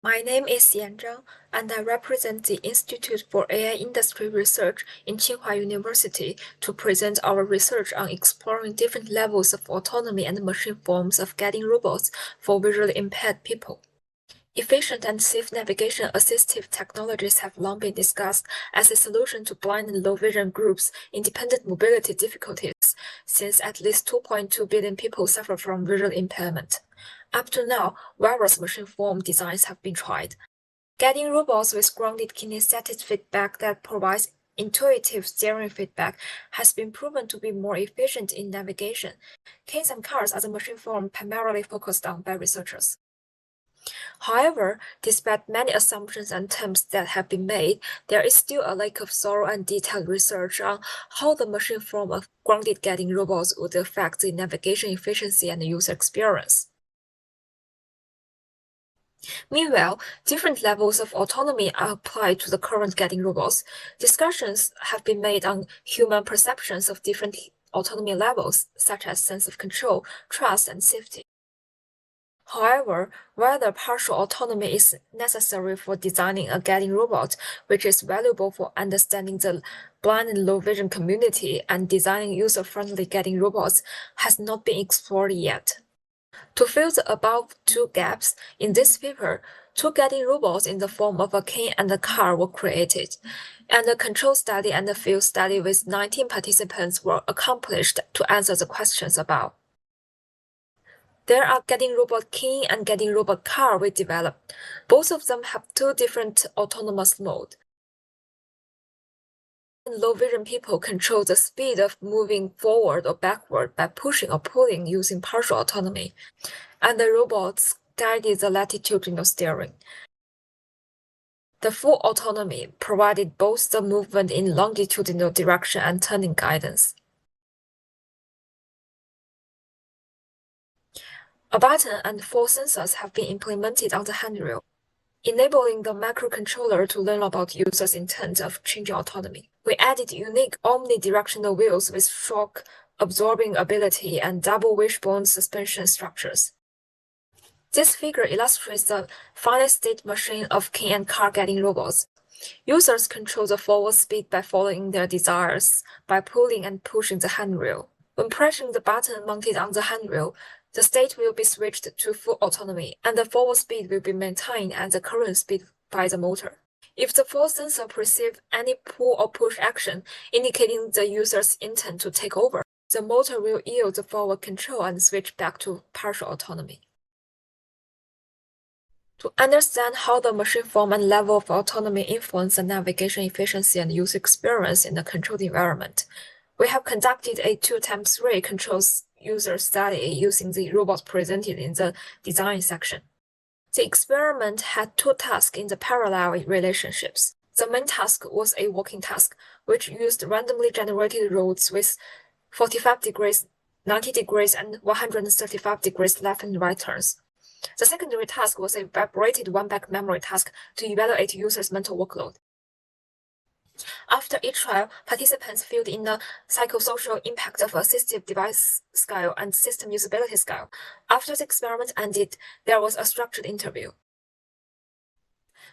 My name is Zhang, and I represent the Institute for AI Industry Research in Tsinghua University to present our research on exploring different levels of autonomy and machine forms of guiding robots for visually impaired people. Efficient and safe navigation assistive technologies have long been discussed as a solution to blind and low vision groups' independent mobility difficulties, since at least 2.2 billion people suffer from visual impairment. Up to now, various machine form designs have been tried. Guiding robots with grounded kinesthetic feedback that provides intuitive steering feedback has been proven to be more efficient in navigation. Canes and cars are the machine form primarily focused on by researchers. However, despite many assumptions and attempts that have been made, there is still a lack of thorough and detailed research on how the machine form of grounded guiding robots would affect the navigation efficiency and user experience. Meanwhile, different levels of autonomy are applied to the current guiding robots. Discussions have been made on human perceptions of different autonomy levels, such as sense of control, trust, and safety. However, whether partial autonomy is necessary for designing a guiding robot, which is valuable for understanding the blind and low vision community and designing user-friendly guiding robots, has not been explored yet. To fill the above two gaps, in this paper, two guiding robots in the form of a cane and a car were created, and a control study and a field study with 19 participants were accomplished to answer the questions above. There are guiding robot King and guiding robot car we developed. Both of them have two different autonomous modes. Low vision people control the speed of moving forward or backward by pushing or pulling using partial autonomy, and the robots guided the latitudinal steering. The full autonomy provided both the movement in longitudinal direction and turning guidance. A button and 4 sensors have been implemented on the handrail, enabling the microcontroller to learn about users' intent of changing autonomy. We added unique omnidirectional wheels with shock-absorbing ability and double wishbone suspension structures. This figure illustrates the finite state machine of king and car guiding robots. Users control the forward speed by following their desires by pulling and pushing the handrail. When pressing the button mounted on the handrail, the state will be switched to full autonomy, and the forward speed will be maintained at the current speed by the motor. If the force sensor perceives any pull or push action indicating the user's intent to take over, the motor will yield the forward control and switch back to partial autonomy. To understand how the machine form and level of autonomy influence the navigation efficiency and user experience in a controlled environment, we have conducted a 2x3 controls user study using the robots presented in the design section. The experiment had two tasks in the parallel relationships. The main task was a walking task, which used randomly generated roads with 45 degrees, 90 degrees, and 135 degrees left and right turns. The secondary task was a vibrated one-back memory task to evaluate users' mental workload. After each trial, participants filled in the psychosocial impact of assistive device scale and system usability scale. After the experiment ended, there was a structured interview.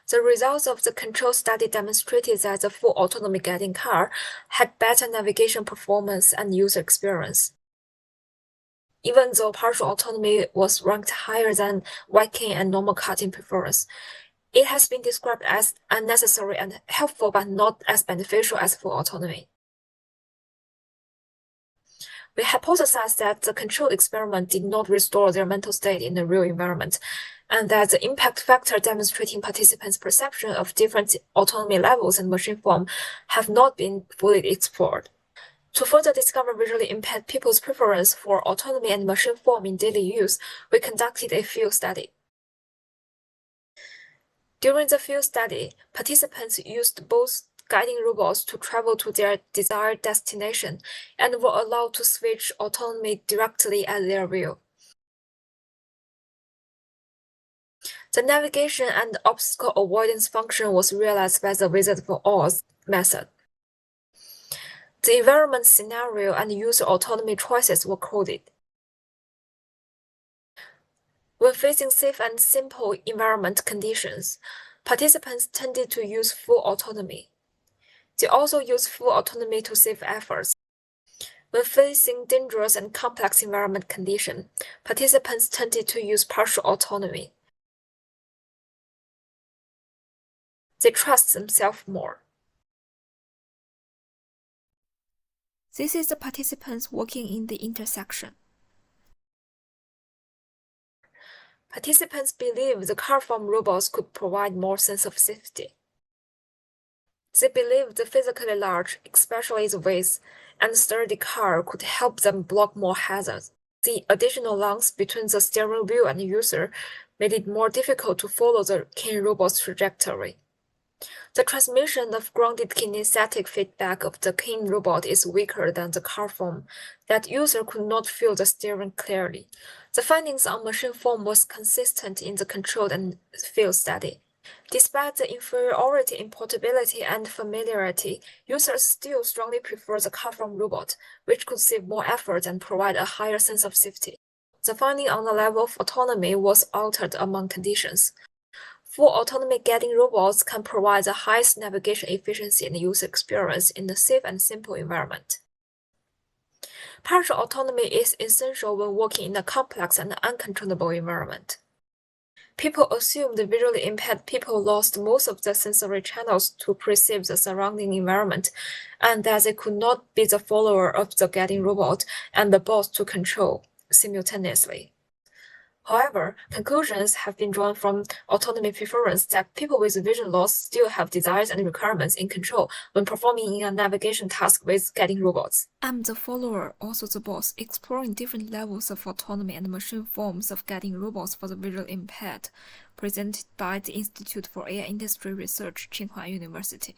The results of the control study demonstrated that the full autonomy guiding car had better navigation performance and user experience. Even though partial autonomy was ranked higher than white cane and normal car in preference, it has been described as unnecessary and helpful but not as beneficial as full autonomy. We hypothesized that the control experiment did not restore their mental state in the real environment, and that the impact factor demonstrating participants' perception of different autonomy levels and machine form have not been fully explored. To further discover visually impaired people's preference for autonomy and machine form in daily use, we conducted a field study. During the field study, participants used both guiding robots to travel to their desired destination and were allowed to switch autonomy directly at their will. The navigation and obstacle avoidance function was realized by the visit for all method. The environment scenario and user autonomy choices were coded. When facing safe and simple environment conditions, participants tended to use full autonomy. They also use full autonomy to save efforts. When facing dangerous and complex environment conditions, participants tended to use partial autonomy. They trust themselves more. This is the participants working in the intersection. Participants believe the car-form robots could provide more sense of safety. They believe the physically large, especially the weight, and sturdy car could help them block more hazards. The additional lungs between the steering wheel and the user made it more difficult to follow the Qihe robot's trajectory. The transmission of grounded kinesthetic feedback of the Qihe robot is weaker than the car form, that user could not feel the steering clearly. The findings on machine form was consistent in the controlled and field study. Despite the inferiority in portability and familiarity, users still strongly prefer the car form robot, which could save more effort and provide a higher sense of safety. The finding on the level of autonomy was altered among conditions. Full autonomy guiding robots can provide the highest navigation efficiency and user experience in a safe and simple environment. Partial autonomy is essential when working in a complex and uncontrollable environment. People assume the visually impaired people lost most of the sensory channels to perceive the surrounding environment, and that they could not be the follower of the guiding robot and the boss to control simultaneously. However, conclusions have been drawn from autonomy preference that people with vision loss still have desires and requirements in control when performing a navigation task with guiding robots. I'm the follower, also the boss, exploring different levels of autonomy and machine forms of guiding robots for the visually impaired, presented by the Institute for AI Industry Research, Tsinghua University.